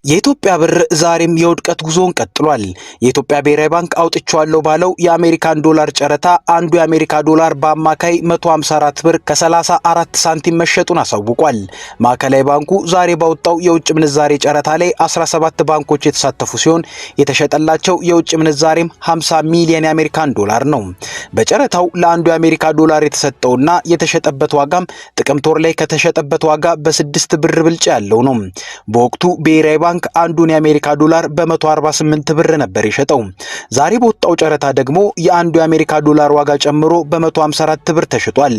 የኢትዮጵያ ብር ዛሬም የውድቀት ጉዞን ቀጥሏል። የኢትዮጵያ ብሔራዊ ባንክ አውጥቻለሁ ባለው የአሜሪካን ዶላር ጨረታ አንዱ የአሜሪካ ዶላር በአማካይ 154 ብር ከ34 ሳንቲም መሸጡን አሳውቋል። ማዕከላዊ ባንኩ ዛሬ ባወጣው የውጭ ምንዛሬ ጨረታ ላይ 17 ባንኮች የተሳተፉ ሲሆን የተሸጠላቸው የውጭ ምንዛሬም 50 ሚሊዮን የአሜሪካን ዶላር ነው። በጨረታው ለአንዱ የአሜሪካ ዶላር የተሰጠውና የተሸጠበት ዋጋም ጥቅምት ወር ላይ ከተሸጠበት ዋጋ በ6 ብር ብልጫ ያለው ነው። በወቅቱ ብሔራዊ ባንክ አንዱን የአሜሪካ ዶላር በ148 ብር ነበር የሸጠው። ዛሬ በወጣው ጨረታ ደግሞ የአንዱ የአሜሪካ ዶላር ዋጋ ጨምሮ በ154 ብር ተሽጧል።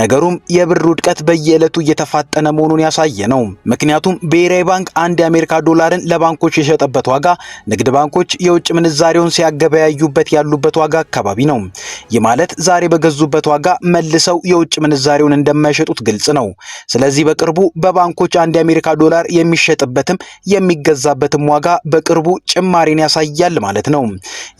ነገሩም የብር ውድቀት በየዕለቱ እየተፋጠነ መሆኑን ያሳየ ነው። ምክንያቱም ብሔራዊ ባንክ አንድ የአሜሪካ ዶላርን ለባንኮች የሸጠበት ዋጋ ንግድ ባንኮች የውጭ ምንዛሬውን ሲያገበያዩበት ያሉበት ዋጋ አካባቢ ነው። ይህ ማለት ዛሬ በገዙበት ዋጋ መልሰው የውጭ ምንዛሬውን እንደማይሸጡት ግልጽ ነው። ስለዚህ በቅርቡ በባንኮች አንድ የአሜሪካ ዶላር የሚሸጥበትም የሚገዛበትም ዋጋ በቅርቡ ጭማሪን ያሳያል ማለት ነው።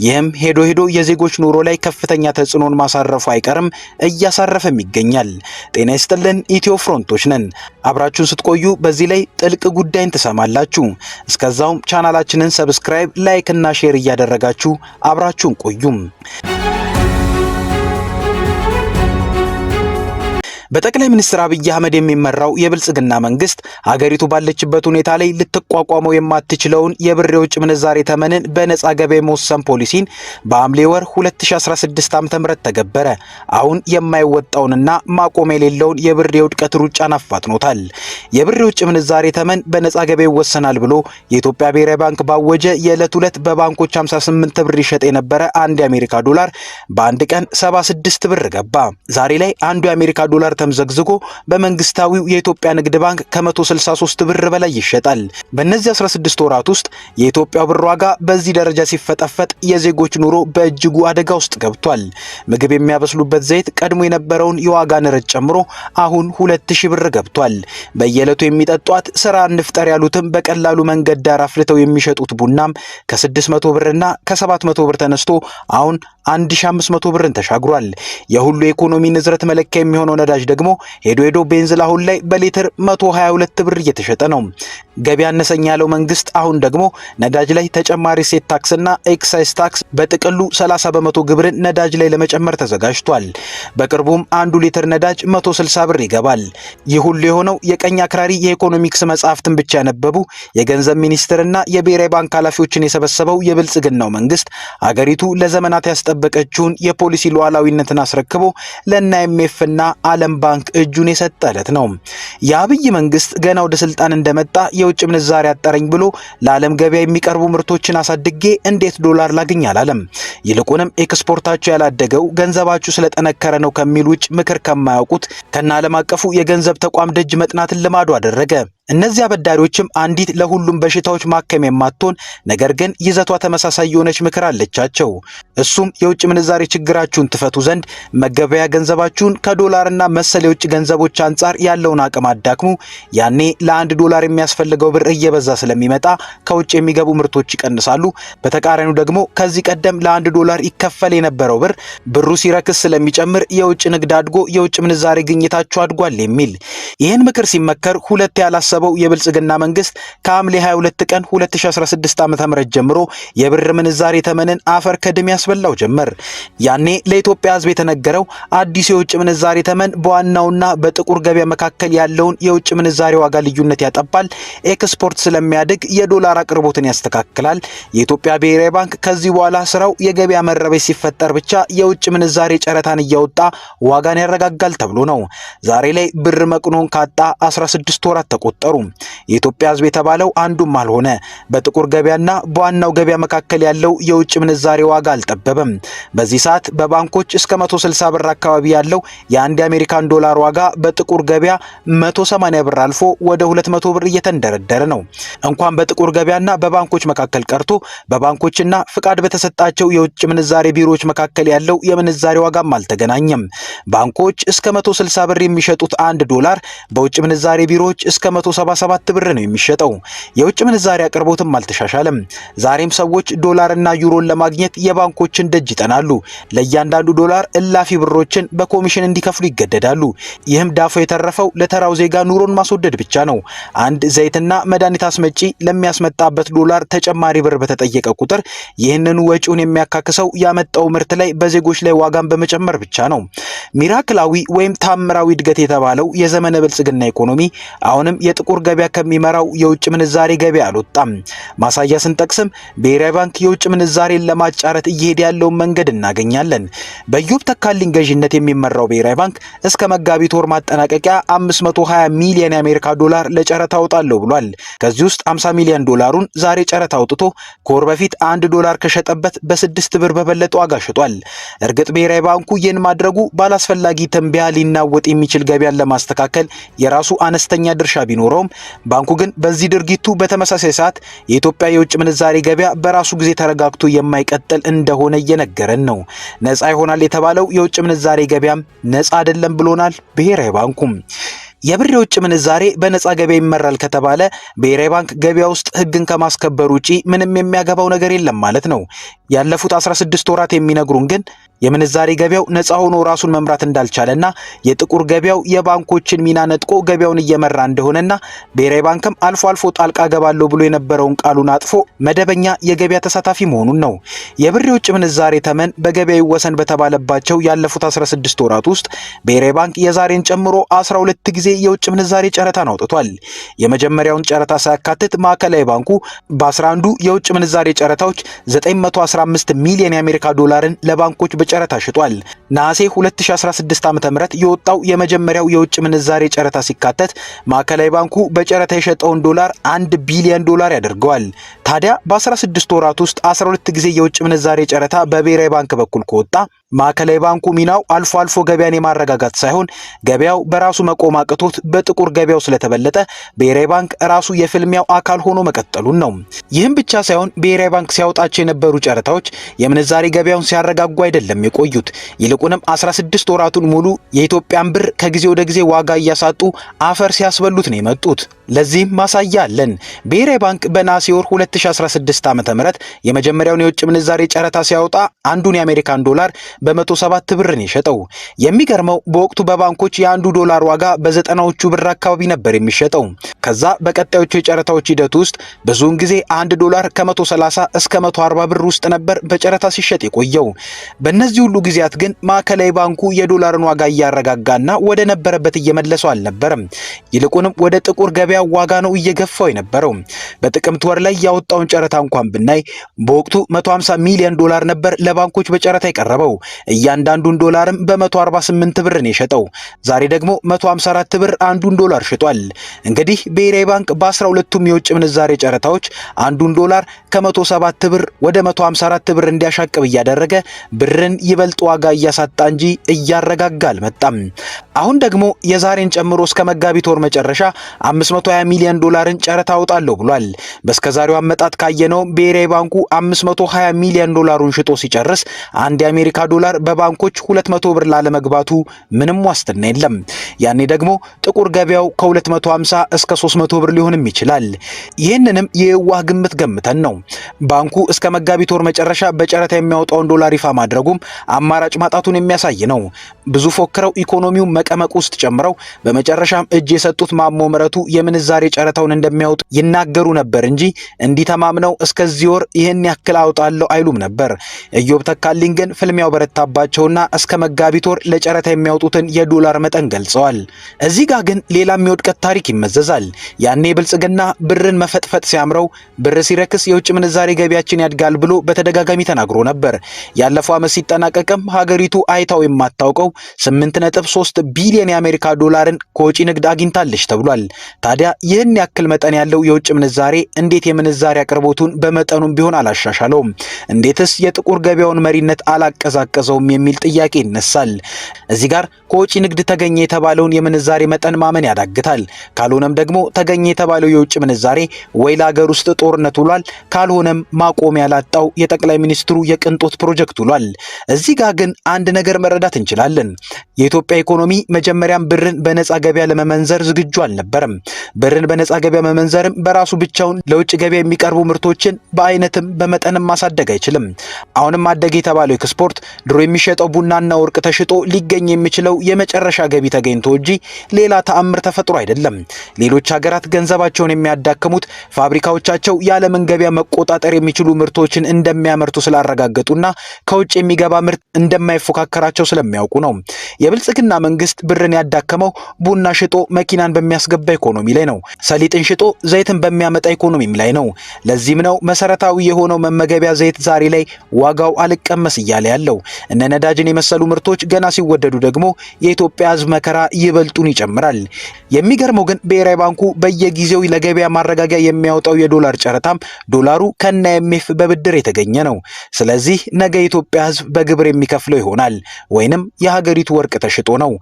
ይህም ሄዶ የዜጎች ኑሮ ላይ ከፍተኛ ተጽዕኖን ማሳረፉ አይቀርም፣ እያሳረፈም ይገኛል። ጤና ይስጥልን፣ ኢትዮ ፍሮንቶች ነን። አብራችሁን ስትቆዩ በዚህ ላይ ጥልቅ ጉዳይን ትሰማላችሁ። እስከዛውም ቻናላችንን ሰብስክራይብ፣ ላይክ እና ሼር እያደረጋችሁ አብራችሁን ቆዩም። በጠቅላይ ሚኒስትር አብይ አህመድ የሚመራው የብልጽግና መንግስት ሀገሪቱ ባለችበት ሁኔታ ላይ ልትቋቋመው የማትችለውን የብር የውጭ ምንዛሬ ተመንን በነጻ ገበያ መወሰን ፖሊሲን በሐምሌ ወር 2016 ዓ.ም ተገበረ። አሁን የማይወጣውንና ማቆም የሌለውን የብር የውድቀት ሩጫን አፋጥኖታል። የብር የውጭ ምንዛሬ ተመን በነጻ ገበያ ይወሰናል ብሎ የኢትዮጵያ ብሔራዊ ባንክ ባወጀ የዕለት በባንኮች 58 ብር ይሸጥ የነበረ አንድ የአሜሪካ ዶላር በአንድ ቀን 76 ብር ገባ። ዛሬ ላይ አንዱ የአሜሪካ ዶላር ተምዘግዝጎ በመንግስታዊው የኢትዮጵያ ንግድ ባንክ ከ163 ብር በላይ ይሸጣል። በእነዚህ 16 ወራት ውስጥ የኢትዮጵያ ብር ዋጋ በዚህ ደረጃ ሲፈጠፈጥ የዜጎች ኑሮ በእጅጉ አደጋ ውስጥ ገብቷል። ምግብ የሚያበስሉበት ዘይት ቀድሞ የነበረውን የዋጋ ንረት ጨምሮ አሁን 2000 ብር ገብቷል። በየዕለቱ የሚጠጧት ስራ እንፍጠር ያሉትም በቀላሉ መንገድ ዳር አፍልተው የሚሸጡት ቡናም ከ600 ብርና ከ700 ብር ተነስቶ አሁን 1500 ብርን ተሻግሯል። የሁሉ የኢኮኖሚ ንዝረት መለኪያ የሚሆነው ነዳጅ ደግሞ ሄዶ ቤንዚን አሁን ላይ በሊትር 122 ብር እየተሸጠ ነው። ገቢ ያነሰኝ ያለው መንግስት አሁን ደግሞ ነዳጅ ላይ ተጨማሪ ሴት ታክስና ኤክሳይዝ ታክስ በጥቅሉ 30 በመቶ ግብርን ነዳጅ ላይ ለመጨመር ተዘጋጅቷል። በቅርቡም አንዱ ሊትር ነዳጅ 160 ብር ይገባል። ይህ ሁሉ የሆነው የቀኝ አክራሪ የኢኮኖሚክስ መጽሐፍትን ብቻ ያነበቡ የገንዘብ ሚኒስትርና የብሔራዊ ባንክ ኃላፊዎችን የሰበሰበው የብልጽግናው መንግስት አገሪቱ ለዘመናት ያስጠበቀችውን የፖሊሲ ሉዓላዊነትን አስረክቦ ለአይኤምኤፍና ዓለም ባንክ እጁን የሰጠለት ነው። የአብይ መንግስት ገና ወደ ስልጣን እንደመጣ የውጭ ምንዛሬ አጠረኝ ብሎ ለዓለም ገበያ የሚቀርቡ ምርቶችን አሳድጌ እንዴት ዶላር ላግኝ አላለም። ይልቁንም ኤክስፖርታቸው ያላደገው ገንዘባችሁ ስለጠነከረ ነው ከሚል ውጭ ምክር ከማያውቁት ከነ ዓለም አቀፉ የገንዘብ ተቋም ደጅ መጥናትን ልማዱ አደረገ። እነዚህ አበዳሪዎችም አንዲት ለሁሉም በሽታዎች ማከም የማትሆን ነገር ግን ይዘቷ ተመሳሳይ የሆነች ምክር አለቻቸው። እሱም የውጭ ምንዛሬ ችግራችሁን ትፈቱ ዘንድ መገበያ ገንዘባችሁን ከዶላርና መሰል የውጭ ገንዘቦች አንጻር ያለውን አቅም አዳክሙ። ያኔ ለአንድ ዶላር የሚያስፈልገው ብር እየበዛ ስለሚመጣ ከውጭ የሚገቡ ምርቶች ይቀንሳሉ። በተቃራኒው ደግሞ ከዚህ ቀደም ለአንድ ዶላር ይከፈል የነበረው ብሩ ሲረክስ ስለሚጨምር የውጭ ንግድ አድጎ የውጭ ምንዛሬ ግኝታችሁ አድጓል የሚል ይህን ምክር ሲመከር ሁለት ያላሰበው የብልጽግና መንግስት ከሐምሌ 22 ቀን 2016 ዓ.ም ጀምሮ የብር ምንዛሬ ተመንን አፈር ከድሜ ያስበላው ጀመር። ያኔ ለኢትዮጵያ ሕዝብ የተነገረው አዲስ የውጭ ምንዛሬ ተመን በዋናውና በጥቁር ገበያ መካከል ያለውን የውጭ ምንዛሬ ዋጋ ልዩነት ያጠባል፣ ኤክስፖርት ስለሚያድግ የዶላር አቅርቦትን ያስተካክላል። የኢትዮጵያ ብሔራዊ ባንክ ከዚህ በኋላ ስራው የገበያ መረበሽ ሲፈጠር ብቻ የውጭ ምንዛሬ ጨረታን እያወጣ ዋጋን ያረጋጋል ተብሎ ነው። ዛሬ ላይ ብር መቅኖን ካጣ 16 ወራት ተቆጠሩ። የኢትዮጵያ ሕዝብ የተባለው አንዱም አልሆነ። በጥቁር ገበያና በዋናው ገበያ መካከል ያለው የውጭ ምንዛሬ ዋጋ አልጠበበም። በዚህ ሰዓት በባንኮች እስከ 160 ብር አካባቢ ያለው የአንድ የአሜሪካን ዶላር ዋጋ በጥቁር ገበያ 180 ብር አልፎ ወደ 200 ብር እየተንደረደረ ነው። እንኳን በጥቁር ገበያና በባንኮች መካከል ቀርቶ በባንኮችና ፍቃድ በተሰጣቸው የውጭ ምንዛሬ ቢሮዎች መካከል ያለው የምንዛሬ ዋጋም አልተገናኘም። ባንኮች እስከ 160 ብር የሚሸጡት 1 ዶላር በውጭ ምንዛሬ ቢሮዎች እስከ 177 ብር ነው የሚሸጠው። የውጭ ምንዛሬ አቅርቦትም አልተሻሻለም። ዛሬም ሰዎች ዶላርና ዩሮን ለማግኘት የባንኮችን ደጅ ይጠናሉ። ለእያንዳንዱ ዶላር እላፊ ብሮችን በኮሚሽን እንዲከፍሉ ይገደዳሉ። ይህም ዳፋው የተረፈው ለተራው ዜጋ ኑሮን ማስወደድ ብቻ ነው። አንድ ዘይትና መድኃኒት አስመጪ ለሚያስመጣበት ዶላር ተጨማሪ ብር በተጠየቀ ቁጥር ይህንን ወጪውን የሚያካክሰው ያመጣው ምርት ላይ በዜጎች ላይ ዋጋን በመጨመር ብቻ ነው። ሚራክላዊ ወይም ታምራዊ እድገት የተባለው የዘመነ ብልጽግና ኢኮኖሚ አሁንም የጥቁር ገበያ ከሚመራው የውጭ ምንዛሬ ገበያ አልወጣም። ማሳያ ስንጠቅስም ብሔራዊ ባንክ የውጭ ምንዛሬን ለማጫረት እየሄደ ያለውን መንገድ እናገኛለን። በኢዮብ ተካልኝ ገዥነት የሚመራው ብሔራዊ ባንክ እስከ መጋቢት ወር ማጠናቀቂያ 520 ሚሊዮን የአሜሪካ ዶላር ለጨረታ አውጣለሁ ብሏል። ከዚህ ውስጥ 50 ሚሊዮን ዶላሩን ዛሬ ጨረታ አውጥቶ ከወር በፊት 1 ዶላር ከሸጠበት በ6 ብር በበለጠ ዋጋ ሽጧል። እርግጥ ብሔራዊ ባንኩ ይህን ማድረጉ ባላስፈላጊ ትንበያ ሊናወጥ የሚችል ገበያን ለማስተካከል የራሱ አነስተኛ ድርሻ ቢኖረውም ባንኩ ግን በዚህ ድርጊቱ በተመሳሳይ ሰዓት የኢትዮጵያ የውጭ ምንዛሬ ገበያ በራሱ ጊዜ ተረጋግቶ የማይቀጥል እንደሆነ እየነገረን ነው። ነፃ ይሆናል የተባለው የውጭ ምንዛሬ ገበያም ነፃ አይደለም ብሎናል ብሔራዊ ባንኩም። የብር የውጭ ምንዛሬ በነፃ ገበያ ይመራል ከተባለ ብሔራዊ ባንክ ገበያ ውስጥ ሕግን ከማስከበር ውጪ ምንም የሚያገባው ነገር የለም ማለት ነው። ያለፉት 16 ወራት የሚነግሩን ግን የምንዛሬ ገበያው ነፃ ሆኖ ራሱን መምራት እንዳልቻለና የጥቁር ገበያው የባንኮችን ሚና ነጥቆ ገበያውን እየመራ እንደሆነና ብሔራዊ ባንክም አልፎ አልፎ ጣልቃ ገባለሁ ብሎ የነበረውን ቃሉን አጥፎ መደበኛ የገበያ ተሳታፊ መሆኑን ነው። የብር የውጭ ምንዛሬ ተመን በገበያው ይወሰን በተባለባቸው ያለፉት 16 ወራት ውስጥ ብሔራዊ ባንክ የዛሬን ጨምሮ 12 ጊዜ የውጭ ምንዛሬ ጨረታን አውጥቷል። የመጀመሪያውን ጨረታ ሳያካትት ማዕከላዊ ባንኩ በ11ዱ የውጭ ምንዛሬ ጨረታዎች 915 ሚሊዮን የአሜሪካ ዶላርን ለባንኮች ጨረታ ሽጧል። ነሐሴ 2016 ዓ.ም የወጣው የመጀመሪያው የውጭ ምንዛሬ ጨረታ ሲካተት ማዕከላዊ ባንኩ በጨረታ የሸጠውን ዶላር 1 ቢሊዮን ዶላር ያደርገዋል። ታዲያ በ16 ወራት ውስጥ 12 ጊዜ የውጭ ምንዛሬ ጨረታ በብሔራዊ ባንክ በኩል ከወጣ ማዕከላዊ ባንኩ ሚናው አልፎ አልፎ ገበያን የማረጋጋት ሳይሆን ገበያው በራሱ መቆም አቅቶት በጥቁር ገበያው ስለተበለጠ ብሔራዊ ባንክ ራሱ የፍልሚያው አካል ሆኖ መቀጠሉን ነው። ይህም ብቻ ሳይሆን ብሔራዊ ባንክ ሲያወጣቸው የነበሩ ጨረታዎች የምንዛሬ ገበያውን ሲያረጋጉ አይደለም የቆዩት። ይልቁንም 16 ወራቱን ሙሉ የኢትዮጵያን ብር ከጊዜ ወደ ጊዜ ዋጋ እያሳጡ አፈር ሲያስበሉት ነው የመጡት። ለዚህም ማሳያ አለን። ብሔራዊ ባንክ በነሐሴ ወር 2016 ዓ.ም የመጀመሪያውን የውጭ ምንዛሬ ጨረታ ሲያወጣ አንዱን የአሜሪካን ዶላር በ107 ብር ነው የሸጠው። የሚገርመው በወቅቱ በባንኮች የአንዱ ዶላር ዋጋ በ90ዎቹ ብር አካባቢ ነበር የሚሸጠው። ከዛ በቀጣዮቹ የጨረታዎች ሂደት ውስጥ ብዙውን ጊዜ 1 ዶላር ከ130 እስከ 140 ብር ውስጥ ነበር በጨረታ ሲሸጥ የቆየው። በእነዚህ ሁሉ ጊዜያት ግን ማዕከላዊ ባንኩ የዶላርን ዋጋ እያረጋጋና ወደ ነበረበት እየመለሰው አልነበረም። ይልቁንም ወደ ጥቁር ገበያ ዋጋ ነው እየገፋው የነበረው። በጥቅምት ወር ላይ ያወጣውን ጨረታ እንኳን ብናይ በወቅቱ 150 ሚሊዮን ዶላር ነበር ለባንኮች በጨረታ የቀረበው። እያንዳንዱን ዶላርም በ148 ብር ነው የሸጠው። ዛሬ ደግሞ 154 ብር አንዱን ዶላር ሽጧል። እንግዲህ ብሔራዊ ባንክ በ12ቱም የውጭ ምንዛሬ ጨረታዎች አንዱን ዶላር ከ107 ብር ወደ 154 ብር እንዲያሻቅብ እያደረገ ብርን ይበልጥ ዋጋ እያሳጣ እንጂ እያረጋጋ አልመጣም። አሁን ደግሞ የዛሬን ጨምሮ እስከ መጋቢት ወር መጨረሻ 520 ሚሊዮን ዶላርን ጨረታ አውጣለሁ ብሏል። በስከዛሬው አመጣጥ ካየነው ብሔራዊ ባንኩ 520 ሚሊዮን ዶላሩን ሽጦ ሲጨርስ አንድ የአሜሪካ ዶላር በባንኮች 200 ብር ላለመግባቱ ምንም ዋስትና የለም። ያኔ ደግሞ ጥቁር ገበያው ከ250 እስከ 300 ብር ሊሆንም ይችላል። ይህንንም የዋህ ግምት ገምተን ነው። ባንኩ እስከ መጋቢት ወር መጨረሻ በጨረታ የሚያወጣውን ዶላር ይፋ ማድረጉም አማራጭ ማጣቱን የሚያሳይ ነው። ብዙ ፎክረው ኢኮኖሚው መቀመቅ ውስጥ ጨምረው በመጨረሻም እጅ የሰጡት ማሞ ምረቱ የምንዛሬ ጨረታውን እንደሚያወጡ ይናገሩ ነበር እንጂ እንዲተማምነው እስከዚህ ወር ይህን ያክል አውጣለሁ አይሉም ነበር። ኢዮብ ተካልኝ ግን ፍልሚያው በረታባቸውና እስከ መጋቢት ወር ለጨረታ የሚያወጡትን የዶላር መጠን ገልጸዋል። እዚህ ጋር ግን ሌላም የውድቀት ታሪክ ይመዘዛል። ያኔ ብልጽግና ብርን መፈጥፈጥ ሲያምረው ብር ሲረክስ የውጭ ምንዛሬ ገቢያችን ያድጋል ብሎ በተደጋጋሚ ተናግሮ ነበር። ያለፈው ዓመት ሲጠናቀቅም ሀገሪቱ አይታው የማታውቀው 8.3 ቢሊዮን የአሜሪካ ዶላርን ከውጪ ንግድ አግኝታለች ተብሏል። ታዲያ ይህን ያክል መጠን ያለው የውጭ ምንዛሬ እንዴት የምንዛሬ አቅርቦቱን በመጠኑም ቢሆን አላሻሻለውም? እንዴትስ የጥቁር ገበያውን መሪነት አላቀዛቀዘውም የሚል ጥያቄ ይነሳል። እዚህ ጋር ከውጪ ንግድ ተገኘ የተባለውን የምንዛሬ መጠን ማመን ያዳግታል። ካልሆነም ደግሞ ተገኘ የተባለው የውጭ ምንዛሬ ወይ ለሀገር ውስጥ ጦርነት ውሏል፣ ካልሆነም ማቆሚያ ያላጣው የጠቅላይ ሚኒስትሩ የቅንጦት ፕሮጀክት ውሏል። እዚህ ጋር ግን አንድ ነገር መረዳት እንችላለን። የኢትዮጵያ ኢኮኖሚ መጀመሪያም ብርን በነፃ ገበያ ለመመንዘር ዝግጁ አልነበረም። ብርን በነፃ ገበያ መመንዘርም በራሱ ብቻውን ለውጭ ገበያ የሚቀርቡ ምርቶችን በአይነትም በመጠንም ማሳደግ አይችልም። አሁንም አደገ የተባለው ኤክስፖርት ድሮ የሚሸጠው ቡናና ወርቅ ተሽጦ ሊገኝ የሚችለው የመጨረሻ ገቢ ተገኝቶ እንጂ ሌላ ተአምር ተፈጥሮ አይደለም። ሌሎች ሀገራት ገንዘባቸውን የሚያዳክሙት ፋብሪካዎቻቸው የዓለምን ገበያ መቆጣጠር የሚችሉ ምርቶችን እንደሚያመርቱ ስላረጋገጡና ከውጭ የሚገባ ምርት እንደማይፎካከራቸው ስለሚያውቁ ነው። የብልጽግና መንግስት ብርን ያዳከመው ቡና ሽጦ መኪናን በሚያስገባ ኢኮኖሚ ላይ ነው። ሰሊጥን ሽጦ ዘይትን በሚያመጣ ኢኮኖሚም ላይ ነው። ለዚህም ነው መሰረታዊ የሆነው መመገቢያ ዘይት ዛሬ ላይ ዋጋው አልቀመስ እያለ ያለው። እነ ነዳጅን የመሰሉ ምርቶች ገና ሲወደዱ ደግሞ የኢትዮጵያ ሕዝብ መከራ ይበልጡን ይጨምራል። የሚገርመው ግን ብሔራዊ ባንኩ በየጊዜው ለገበያ ማረጋጊያ የሚያወጣው የዶላር ጨረታም ዶላሩ ከነ IMF በብድር የተገኘ ነው። ስለዚህ ነገ የኢትዮጵያ ሕዝብ በግብር የሚከፍለው ይሆናል ወይንም የሀገሪቱ ወርቅ ተሽጦ ነው።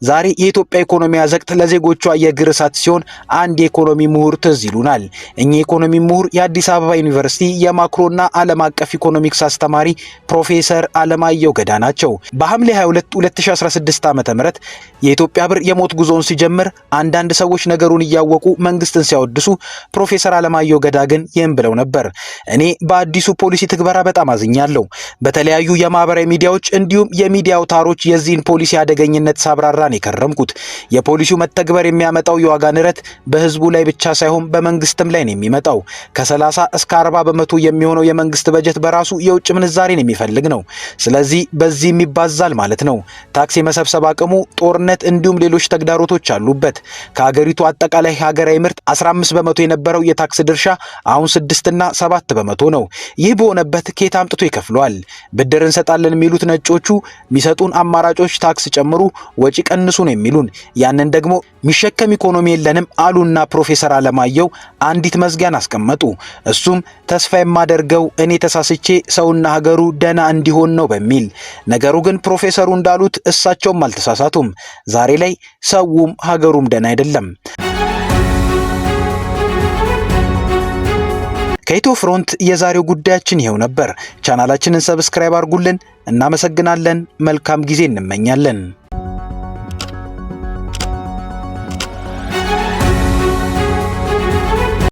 ዛሬ የኢትዮጵያ ኢኮኖሚ አዘቅት ለዜጎቿ የእግር እሳት ሲሆን አንድ የኢኮኖሚ ምሁር ትዝ ይሉናል። እኚህ የኢኮኖሚ ምሁር የአዲስ አበባ ዩኒቨርሲቲ የማክሮና ዓለም አቀፍ ኢኮኖሚክስ አስተማሪ ፕሮፌሰር አለማየሁ ገዳ ናቸው። በሐምሌ 22 2016 ዓ.ም የኢትዮጵያ ብር የሞት ጉዞውን ሲጀምር አንዳንድ ሰዎች ነገሩን እያወቁ መንግስትን ሲያወድሱ፣ ፕሮፌሰር አለማየሁ ገዳ ግን ይህም ብለው ነበር። እኔ በአዲሱ ፖሊሲ ትግበራ በጣም አዝኛለሁ። በተለያዩ የማህበራዊ ሚዲያዎች እንዲሁም የሚዲያ አውታሮች የዚህን ፖሊሲ አደገኝነት ሳብራራን የከረምኩት። የፖሊሲው መተግበር የሚያመጣው የዋጋ ንረት በህዝቡ ላይ ብቻ ሳይሆን በመንግስትም ላይ ነው የሚመጣው። ከ30 እስከ 40 በመቶ የሚሆነው የመንግስት በጀት በራሱ የውጭ ምንዛሬን የሚፈልግ ነው። ስለዚህ በዚህም ይባዛል ማለት ነው። ታክስ የመሰብሰብ አቅሙ፣ ጦርነት እንዲሁም ሌሎች ተግዳሮቶች አሉበት። ከሀገሪቱ አጠቃላይ ሀገራዊ ምርት 15 በመቶ የነበረው የታክስ ድርሻ አሁን 6 እና 7 በመቶ ነው። ይህ በሆነበት ከየት አምጥቶ ይከፍለዋል? ብድር እንሰጣለን የሚሉት ነጮቹ የሚሰጡን አማራጮች ታክስ ጨምሩ፣ ወጪ ቀንሱ ነው የሚሉን። ያንን ደግሞ ሚሸከም ኢኮኖሚ የለንም አሉና ፕሮፌሰር አለማየሁ አንዲት መዝጊያን አስቀመጡ። እሱም ተስፋ የማደርገው እኔ ተሳስቼ ሰውና ሀገሩ ደና እንዲሆን ነው በሚል። ነገሩ ግን ፕሮፌሰሩ እንዳሉት እሳቸውም አልተሳሳቱም። ዛሬ ላይ ሰውም ሀገሩም ደና አይደለም። ከኢትዮ ፍሮንት የዛሬው ጉዳያችን ይሄው ነበር። ቻናላችንን ሰብስክራይብ አድርጉልን። እናመሰግናለን። መልካም ጊዜ እንመኛለን።